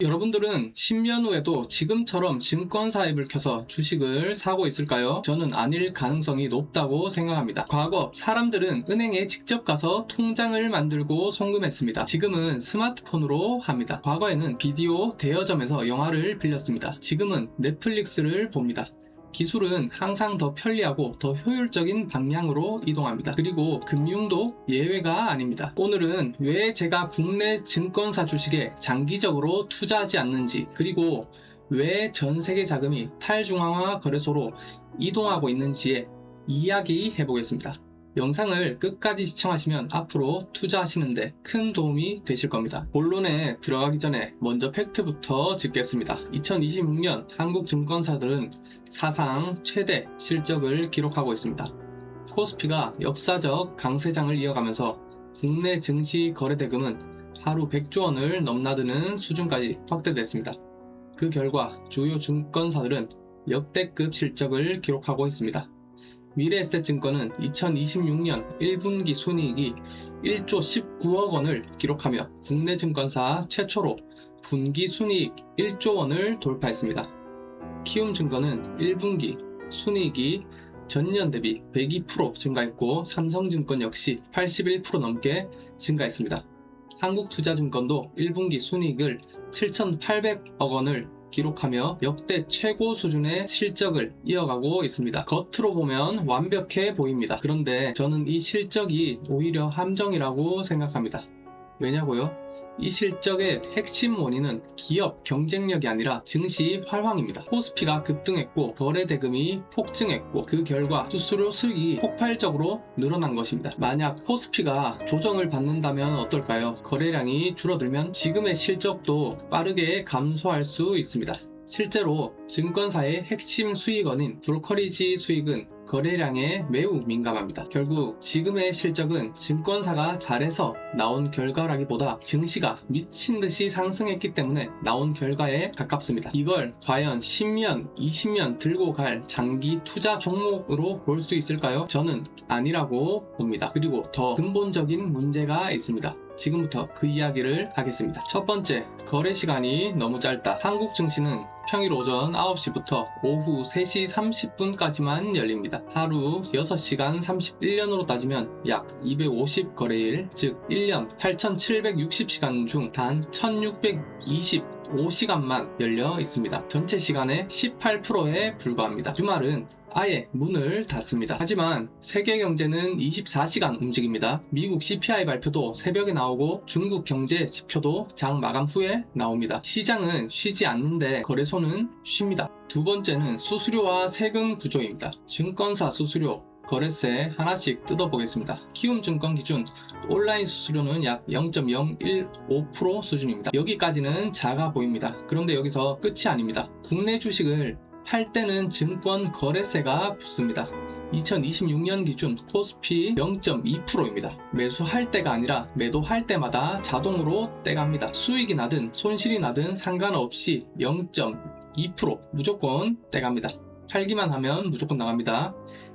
여러분들은 10년 후에도 지금처럼 증권사 앱을 켜서 주식을 사고 있을까요? 저는 아닐 가능성이 높다고 생각합니다. 과거 사람들은 은행에 직접 가서 통장을 만들고 송금했습니다. 지금은 스마트폰으로 합니다. 과거에는 비디오 대여점에서 영화를 빌렸습니다. 지금은 넷플릭스를 봅니다. 기술은 항상 더 편리하고 더 효율적인 방향으로 이동합니다. 그리고 금융도 예외가 아닙니다. 오늘은 왜 제가 국내 증권사 주식에 장기적으로 투자하지 않는지, 그리고 왜 전 세계 자금이 탈중앙화 거래소로 이동하고 있는지에 이야기해 보겠습니다. 영상을 끝까지 시청하시면 앞으로 투자하시는데 큰 도움이 되실 겁니다. 본론에 들어가기 전에 먼저 팩트부터 짚겠습니다. 2026년 한국 증권사들은 사상 최대 실적을 기록하고 있습니다. 코스피가 역사적 강세장을 이어가면서 국내 증시 거래대금은 하루 100조 원을 넘나드는 수준까지 확대됐습니다. 그 결과 주요 증권사들은 역대급 실적을 기록하고 있습니다. 미래에셋증권은 2026년 1분기 순이익이 1조 19억 원을 기록하며 국내 증권사 최초로 분기 순이익 1조 원을 돌파했습니다. 키움증권은 1분기 순이익이 전년 대비 102% 증가했고 삼성증권 역시 81% 넘게 증가했습니다. 한국투자증권도 1분기 순이익을 7,800억 원을 기록하며 역대 최고 수준의 실적을 이어가고 있습니다. 겉으로 보면 완벽해 보입니다. 그런데 저는 이 실적이 오히려 함정이라고 생각합니다. 왜냐고요? 이 실적의 핵심 원인은 기업 경쟁력이 아니라 증시 활황입니다. 코스피가 급등했고 거래 대금이 폭증했고 그 결과 수수료 수익이 폭발적으로 늘어난 것입니다. 만약 코스피가 조정을 받는다면 어떨까요? 거래량이 줄어들면 지금의 실적도 빠르게 감소할 수 있습니다. 실제로 증권사의 핵심 수익원인 브로커리지 수익은 거래량에 매우 민감합니다. 결국 지금의 실적은 증권사가 잘해서 나온 결과라기보다 증시가 미친 듯이 상승했기 때문에 나온 결과에 가깝습니다. 이걸 과연 10년, 20년 들고 갈 장기 투자 종목으로 볼 수 있을까요? 저는 아니라고 봅니다. 그리고 더 근본적인 문제가 있습니다. 지금부터 그 이야기를 하겠습니다. 첫 번째, 거래 시간이 너무 짧다. 한국 증시는 평일 오전 9시부터 오후 3시 30분까지만 열립니다. 하루 6시간 31년으로 따지면 약 250거래일, 즉 1년 8,760시간 중 단 1,625시간만 열려 있습니다. 전체 시간의 18%에 불과합니다. 주말은 아예 문을 닫습니다. 하지만 세계 경제는 24시간 움직입니다. 미국 CPI 발표도 새벽에 나오고 중국 경제 지표도 장 마감 후에 나옵니다. 시장은 쉬지 않는데 거래소는 쉽니다. 두 번째는 수수료와 세금 구조입니다. 증권사 수수료, 거래세 하나씩 뜯어보겠습니다. 키움증권 기준 온라인 수수료는 약 0.015% 수준입니다. 여기까지는 작아 보입니다. 그런데 여기서 끝이 아닙니다. 국내 주식을 팔 때는 증권 거래세가 붙습니다. 2026년 기준 코스피 0.2%입니다. 매수할 때가 아니라 매도할 때마다 자동으로 떼갑니다. 수익이 나든 손실이 나든 상관없이 0.2% 무조건 떼갑니다. 팔기만 하면 무조건 나갑니다.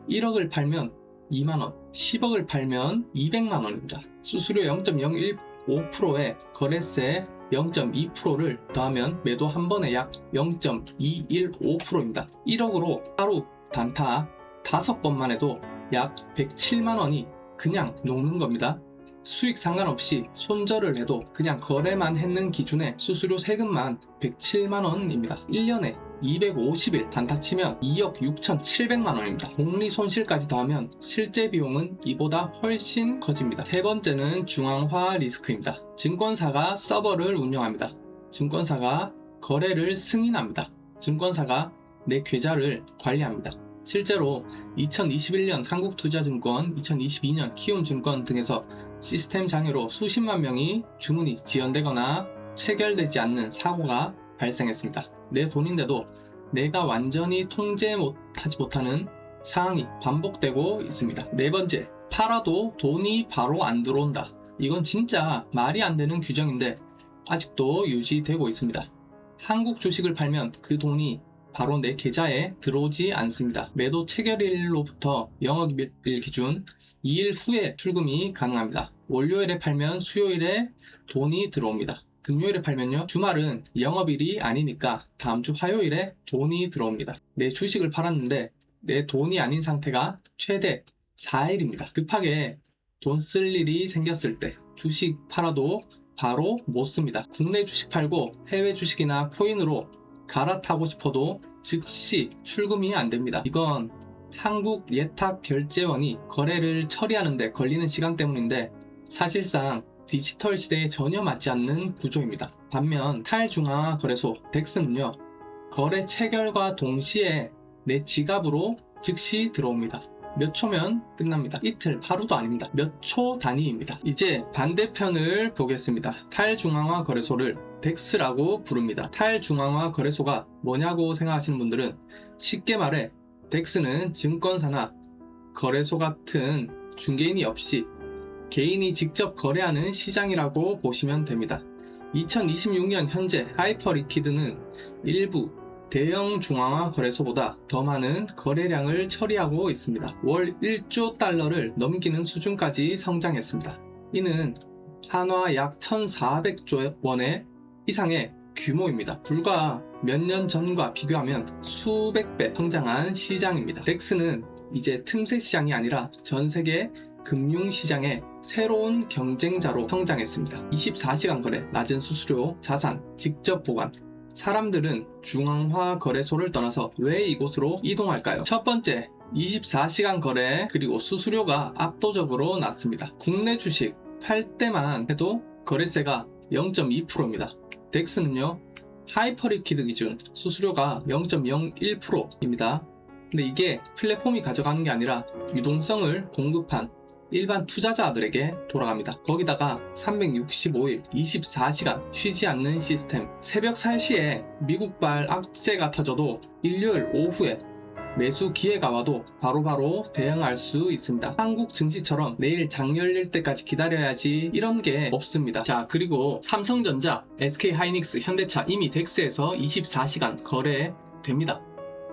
1억을 팔면 2만원, 10억을 팔면 200만원입니다. 수수료 0.015%에 거래세 0.2%를 더하면 매도 한 번에 약 0.215%입니다. 1억으로 하루 단타 5번만 해도 약 107만원이 그냥 녹는 겁니다. 수익 상관없이 손절을 해도 그냥 거래만 했는 기준에 수수료 세금만 107만원입니다. 1년에 250일 단타 치면 2억 6,700만원입니다. 복리 손실까지 더하면 실제 비용은 이보다 훨씬 커집니다. 세 번째는 중앙화 리스크입니다. 증권사가 서버를 운영합니다. 증권사가 거래를 승인합니다. 증권사가 내 계좌를 관리합니다. 실제로 2021년 한국투자증권, 2022년 키움증권 등에서 시스템 장애로 수십만 명이 주문이 지연되거나 체결되지 않는 사고가 발생했습니다. 내 돈인데도 내가 완전히 통제 하지 못하는 상황이 반복되고 있습니다. 네 번째, 팔아도 돈이 바로 안 들어온다. 이건 진짜 말이 안 되는 규정인데 아직도 유지되고 있습니다. 한국 주식을 팔면 그 돈이 바로 내 계좌에 들어오지 않습니다. 매도 체결일로부터 영업일 기준 2일 후에 출금이 가능합니다. 월요일에 팔면 수요일에 돈이 들어옵니다. 금요일에 팔면요, 주말은 영업일이 아니니까 다음 주 화요일에 돈이 들어옵니다. 내 주식을 팔았는데 내 돈이 아닌 상태가 최대 4일입니다. 급하게 돈 쓸 일이 생겼을 때 주식 팔아도 바로 못 씁니다. 국내 주식 팔고 해외 주식이나 코인으로 갈아타고 싶어도 즉시 출금이 안 됩니다. 이건 한국 예탁결제원이 거래를 처리하는데 걸리는 시간 때문인데 사실상 디지털 시대에 전혀 맞지 않는 구조입니다. 반면 탈중앙화 거래소 덱스는요, 거래 체결과 동시에 내 지갑으로 즉시 들어옵니다. 몇 초면 끝납니다. 이틀, 하루도 아닙니다. 몇 초 단위입니다. 이제 반대편을 보겠습니다. 탈중앙화 거래소를 덱스라고 부릅니다. 탈중앙화 거래소가 뭐냐고 생각하시는 분들은 쉽게 말해 덱스는 증권사나 거래소 같은 중개인이 없이 개인이 직접 거래하는 시장이라고 보시면 됩니다. 2026년 현재 하이퍼리퀴드는 일부 대형 중앙화 거래소보다 더 많은 거래량을 처리하고 있습니다. 월 1조 달러를 넘기는 수준까지 성장했습니다. 이는 한화 약 1,400조 원의 이상의 규모입니다. 불과 몇 년 전과 비교하면 수백 배 성장한 시장입니다. 덱스는 이제 틈새 시장이 아니라 전 세계 금융시장의 새로운 경쟁자로 성장했습니다. 24시간 거래, 낮은 수수료, 자산, 직접 보관. 사람들은 중앙화 거래소를 떠나서 왜 이곳으로 이동할까요? 첫 번째, 24시간 거래 그리고 수수료가 압도적으로 낮습니다. 국내 주식 팔 때만 해도 거래세가 0.2%입니다. 덱스는요, 하이퍼리퀴드 기준 수수료가 0.01%입니다. 근데 이게 플랫폼이 가져가는 게 아니라 유동성을 공급한 일반 투자자들에게 돌아갑니다. 거기다가 365일 24시간 쉬지 않는 시스템. 새벽 3시에 미국발 악재가 터져도 일요일 오후에 매수 기회가 와도 바로바로 대응할 수 있습니다. 한국 증시처럼 내일 장 열릴 때까지 기다려야지 이런 게 없습니다. 자, 그리고 삼성전자, SK하이닉스, 현대차 이미 덱스에서 24시간 거래됩니다.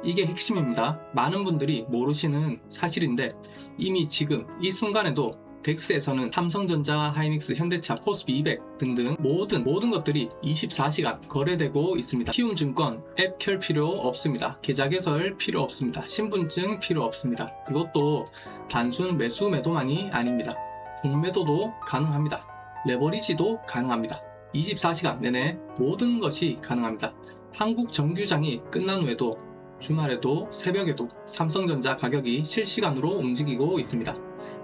이게 핵심입니다. 많은 분들이 모르시는 사실인데 이미 지금 이 순간에도 덱스에서는 삼성전자, 하이닉스, 현대차, 코스피 200 등등 모든 것들이 24시간 거래되고 있습니다. 키움증권 앱 켤 필요 없습니다. 계좌 개설 필요 없습니다. 신분증 필요 없습니다. 그것도 단순 매수 매도만이 아닙니다. 공매도도 가능합니다. 레버리지도 가능합니다. 24시간 내내 모든 것이 가능합니다. 한국 정규장이 끝난 후에도 주말에도 새벽에도 삼성전자 가격이 실시간으로 움직이고 있습니다.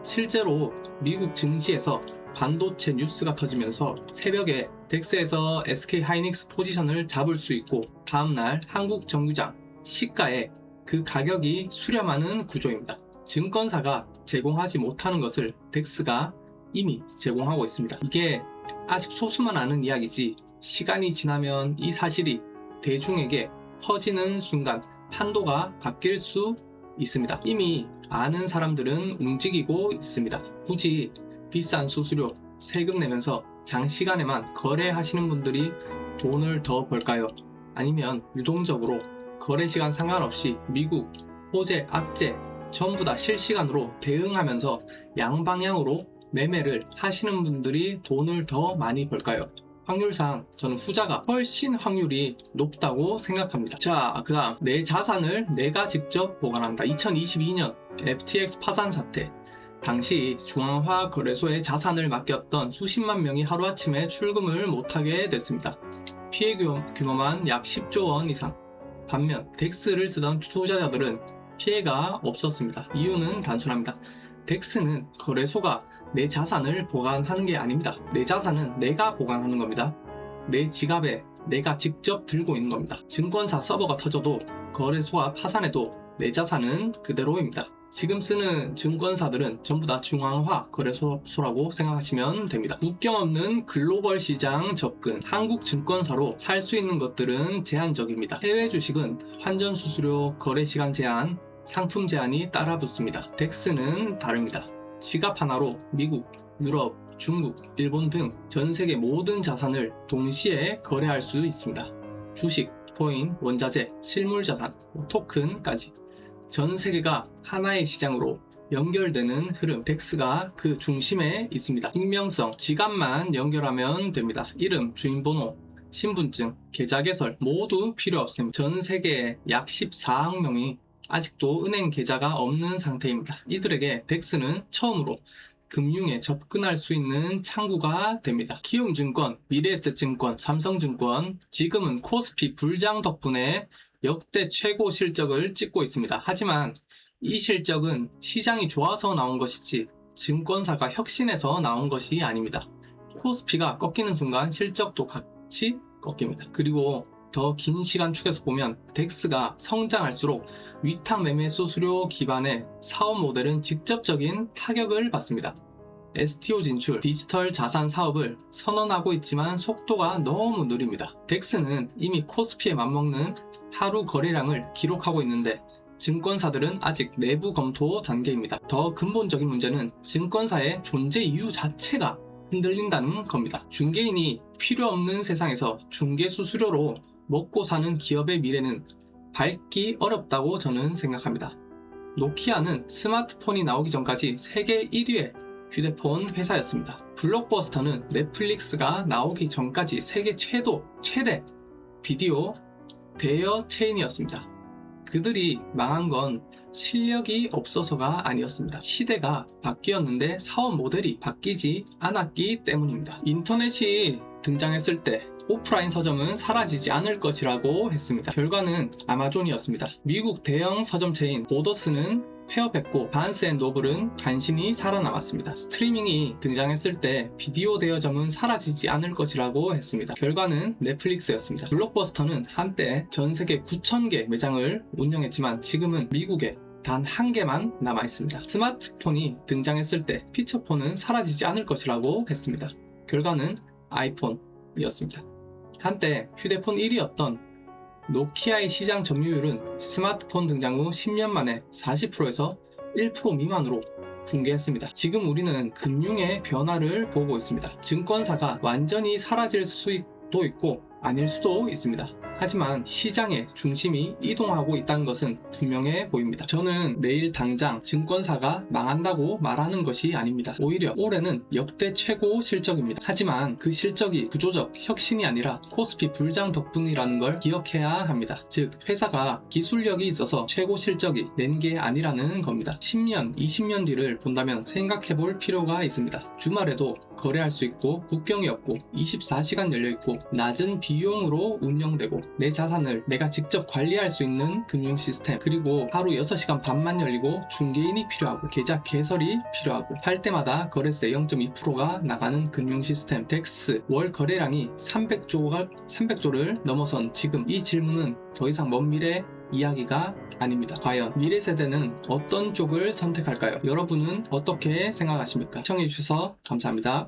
실제로 미국 증시에서 반도체 뉴스가 터지면서 새벽에 덱스에서 SK하이닉스 포지션을 잡을 수 있고 다음날 한국 정규장 시가에 그 가격이 수렴하는 구조입니다. 증권사가 제공하지 못하는 것을 덱스가 이미 제공하고 있습니다. 이게 아직 소수만 아는 이야기지 시간이 지나면 이 사실이 대중에게 퍼지는 순간 판도가 바뀔 수 있습니다. 이미 아는 사람들은 움직이고 있습니다. 굳이 비싼 수수료, 세금 내면서 장시간에만 거래하시는 분들이 돈을 더 벌까요? 아니면 유동적으로 거래시간 상관없이 미국, 호재, 악재 전부 다 실시간으로 대응하면서 양방향으로 매매를 하시는 분들이 돈을 더 많이 벌까요? 확률상 저는 후자가 훨씬 확률이 높다고 생각합니다. 자, 그 다음 내 자산을 내가 직접 보관한다. 2022년 FTX 파산 사태 당시 중앙화 거래소에 자산을 맡겼던 수십만 명이 하루아침에 출금을 못하게 됐습니다. 피해 규모만 약 10조 원 이상. 반면 덱스를 쓰던 투자자들은 피해가 없었습니다. 이유는 단순합니다. 덱스는 거래소가 내 자산을 보관하는 게 아닙니다. 내 자산은 내가 보관하는 겁니다. 내 지갑에 내가 직접 들고 있는 겁니다. 증권사 서버가 터져도 거래소가 파산해도 내 자산은 그대로입니다. 지금 쓰는 증권사들은 전부 다 중앙화 거래소라고 생각하시면 됩니다. 국경 없는 글로벌 시장 접근, 한국 증권사로 살 수 있는 것들은 제한적입니다. 해외 주식은 환전 수수료, 거래 시간 제한, 상품 제한이 따라 붙습니다. 덱스는 다릅니다. 지갑 하나로 미국, 유럽, 중국, 일본 등 전 세계 모든 자산을 동시에 거래할 수 있습니다. 주식, 코인, 원자재, 실물 자산, 토큰까지 전 세계가 하나의 시장으로 연결되는 흐름, 덱스가 그 중심에 있습니다. 익명성, 지갑만 연결하면 됩니다. 이름, 주민번호, 신분증, 계좌 개설 모두 필요 없습니다. 전 세계에 약 14억 명이 아직도 은행 계좌가 없는 상태입니다. 이들에게 덱스는 처음으로 금융에 접근할 수 있는 창구가 됩니다. 키움증권, 미래에셋증권, 삼성증권, 지금은 코스피 불장 덕분에 역대 최고 실적을 찍고 있습니다. 하지만 이 실적은 시장이 좋아서 나온 것이지 증권사가 혁신해서 나온 것이 아닙니다. 코스피가 꺾이는 순간 실적도 같이 꺾입니다. 그리고 더 긴 시간 축에서 보면 덱스가 성장할수록 위탁 매매 수수료 기반의 사업 모델은 직접적인 타격을 받습니다. STO 진출, 디지털 자산 사업을 선언하고 있지만 속도가 너무 느립니다. 덱스는 이미 코스피에 맞먹는 하루 거래량을 기록하고 있는데 증권사들은 아직 내부 검토 단계입니다. 더 근본적인 문제는 증권사의 존재 이유 자체가 흔들린다는 겁니다. 중개인이 필요 없는 세상에서 중개 수수료로 먹고 사는 기업의 미래는 밝기 어렵다고 저는 생각합니다. 노키아는 스마트폰이 나오기 전까지 세계 1위의 휴대폰 회사였습니다. 블록버스터는 넷플릭스가 나오기 전까지 세계 최대 비디오 대여 체인이었습니다. 그들이 망한 건 실력이 없어서가 아니었습니다. 시대가 바뀌었는데 사업 모델이 바뀌지 않았기 때문입니다. 인터넷이 등장했을 때 오프라인 서점은 사라지지 않을 것이라고 했습니다. 결과는 아마존이었습니다. 미국 대형 서점 체인 보더스는 폐업했고 바은스앤노블은 간신히 살아남았습니다. 스트리밍이 등장했을 때 비디오 대여점은 사라지지 않을 것이라고 했습니다. 결과는 넷플릭스였습니다. 블록버스터는 한때 전 세계 9,000개 매장을 운영했지만 지금은 미국에 단 한 개만 남아있습니다. 스마트폰이 등장했을 때 피처폰은 사라지지 않을 것이라고 했습니다. 결과는 아이폰이었습니다. 한때 휴대폰 1위였던 노키아의 시장 점유율은 스마트폰 등장 후 10년 만에 40%에서 1% 미만으로 붕괴했습니다. 지금 우리는 금융의 변화를 보고 있습니다. 증권사가 완전히 사라질 수도 있고 아닐 수도 있습니다. 하지만 시장의 중심이 이동하고 있다는 것은 분명해 보입니다. 저는 내일 당장 증권사가 망한다고 말하는 것이 아닙니다. 오히려 올해는 역대 최고 실적입니다. 하지만 그 실적이 구조적 혁신이 아니라 코스피 불장 덕분이라는 걸 기억해야 합니다. 즉 회사가 기술력이 있어서 최고 실적이 낸 게 아니라는 겁니다. 10년, 20년 뒤를 본다면 생각해 볼 필요가 있습니다. 주말에도 거래할 수 있고 국경이 없고 24시간 열려있고 낮은 비용으로 운영되고 내 자산을 내가 직접 관리할 수 있는 금융 시스템, 그리고 하루 6시간 반만 열리고 중개인이 필요하고 계좌 개설이 필요하고 할 때마다 거래세 0.2%가 나가는 금융 시스템 덱스, 월 거래량이 300조를 넘어선 지금 이 질문은 더 이상 먼 미래 이야기가 아닙니다. 과연 미래 세대는 어떤 쪽을 선택할까요? 여러분은 어떻게 생각하십니까? 시청해주셔서 감사합니다.